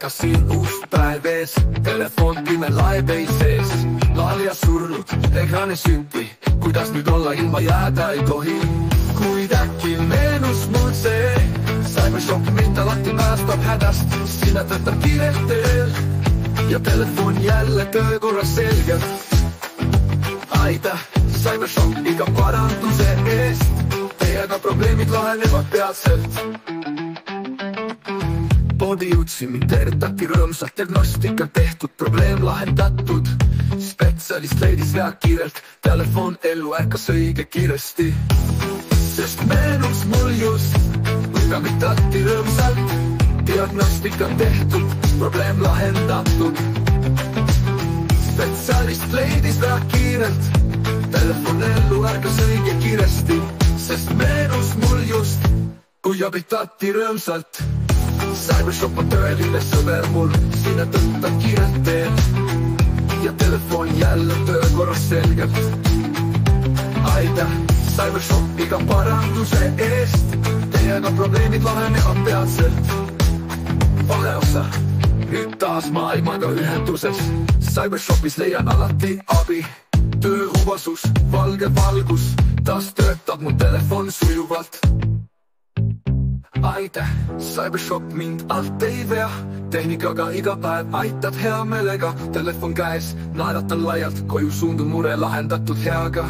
Siin uus päev ees, telefon pime laepeis sees. Laalia surnud, ekraani synti, kuidas nüüd olla ilma jääda ei tohi. Kuid äkki meenus mul see, Cybershop mind alati päästab hädast. Sinna töötab kiirelt teel ja telefon jälle töökorras selgelt. Aitäh, Cybershop iga paranduse eest, teiega probleemid lahenevad peatselt. Poodi jõudsin, mind tervitati rõõmsalt, diagnostika tehtud, probleem lahendatud. Spetsialist leidis vea kiirelt, telefon ellu ärkas õige kiiresti. Sest meenus mul just, teavitati rõõmsalt, diagnostika tehtud, probleem lahendatud. Spetsialist leidis vea kiirelt, telefon ellu ärkas õige kiiresti. Sest meenus mul just, kui abitati rõõmsalt. Cybershop on tõeline sõber mul, sinna tõttab kiirelt teel ja telefon jälle töökorras selgelt. Aitäh, Cybershop iga paranduse eest, teiega probleemid lahenevad peatselt. Valeosa, nüüd taas maailmaga ühenduses, Cybershopis leian alati abi. Tööhuvasus, valge valgus, taas töötab mu telefon sujuvalt. Aitäh, Cybershop mind alt ei vea, tehnikaga iga päev aitab hea meelega. Telefon käes, naeratan laialt, koju suundun mure lahendatud heaga.